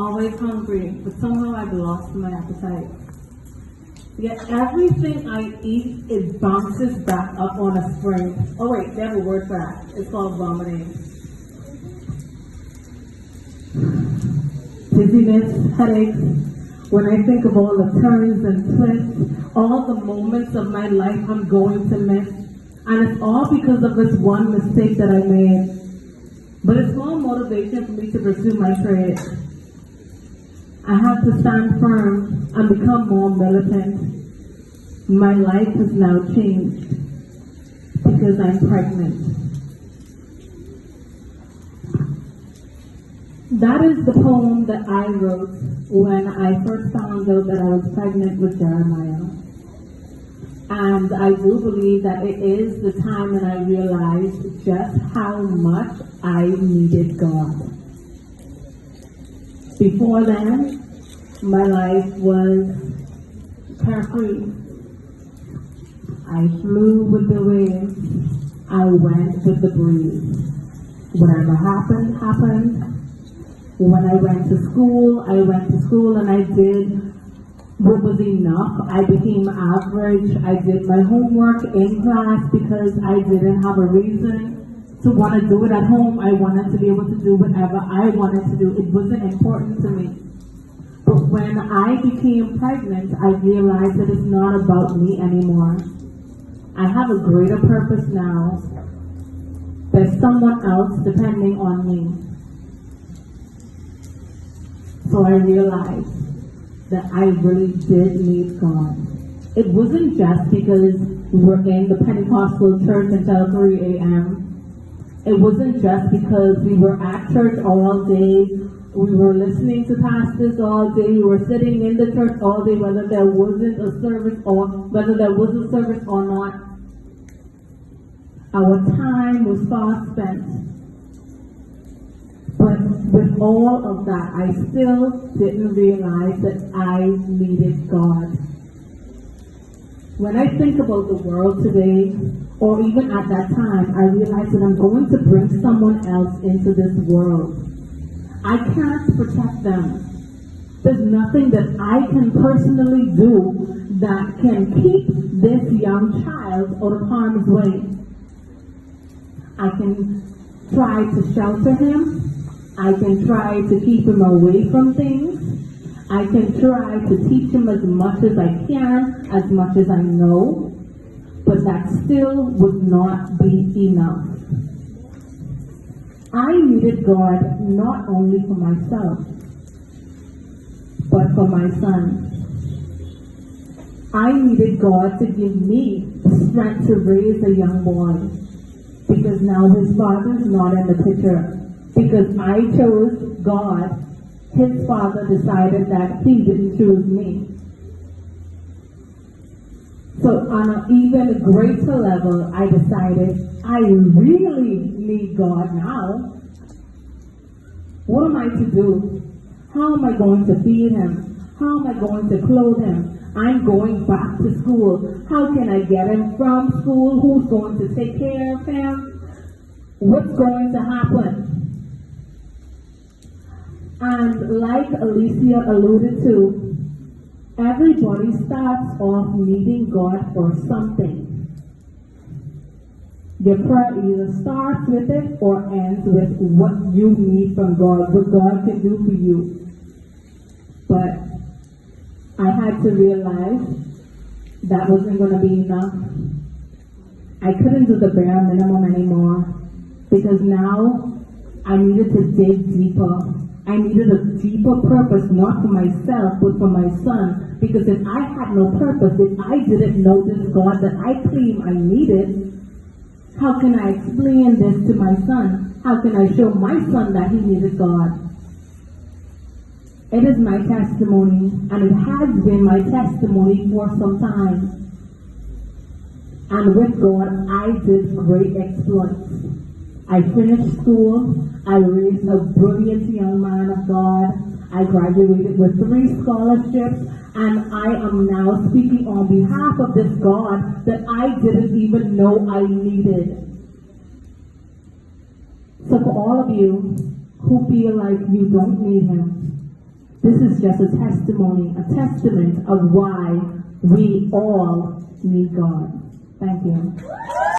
always hungry, but somehow I've lost my appetite. Yet everything I eat, it bounces back up on a spring. Oh wait, they have a word for that. It's called vomiting. Dizziness, headaches. When I think of all the turns and twists, all the moments of my life I'm going to miss, and it's all because of this one mistake that I made. But it's more motivation for me to pursue my trade. I have to stand firm and become more militant. My life has now changed because I'm pregnant. That is the poem that I wrote when I first found out that I was pregnant with Jeremiah. And I do believe that it is the time when I realized just how much I needed God. Before then, my life was carefree. I flew with the wind. I went with the breeze. Whatever happened, happened. When I went to school and I did what was enough. I became average. I did my homework in class because I didn't have a reason to want to do it at home. I wanted to be able to do whatever I wanted to do. It wasn't important to me. But when I became pregnant, I realized that it's not about me anymore. I have a greater purpose now. There's someone else depending on me. So I realized that I really did need God. It wasn't just because we were in the Pentecostal church until 3 a.m. It wasn't just because we were at church all day, we were listening to pastors all day, we were sitting in the church all day, whether there wasn't a service or whether there was a service or not. Our time was far spent. But with all of that, I still didn't realize that I needed God. When I think about the world today, or even at that time, I realized that I'm going to bring someone else into this world. I can't protect them. There's nothing that I can personally do that can keep this young child out of harm's way. I can try to shelter him. I can try to keep him away from things. I can try to teach him as much as I can, as much as I know, but that still would not be enough. I needed God not only for myself, but for my son. I needed God to give me the strength to raise a young boy, because now his father's not in the picture. Because I chose God, his father decided that he didn't choose me. So on an even greater level, I decided I really need God now. What am I to do? How am I going to feed him? How am I going to clothe him? I'm going back to school. How can I get him from school? Who's going to take care of him? What's going to happen? And like Alicia alluded to, everybody starts off needing God for something. Your prayer either starts with it or ends with what you need from God, what God can do for you. But I had to realize that wasn't going to be enough. I couldn't do the bare minimum anymore because now I needed to dig deeper. I needed a deeper purpose, not for myself, but for my son. Because if I had no purpose, if I didn't know this God that I claim I needed, how can I explain this to my son? How can I show my son that he needed God? It is my testimony, and it has been my testimony for some time. And with God, I did great exploits. I finished school. I raised a brilliant young man of God. I graduated with 3 scholarships, and I am now speaking on behalf of this God that I didn't even know I needed. So for all of you who feel like you don't need him, this is just a testimony, a testament of why we all need God. Thank you.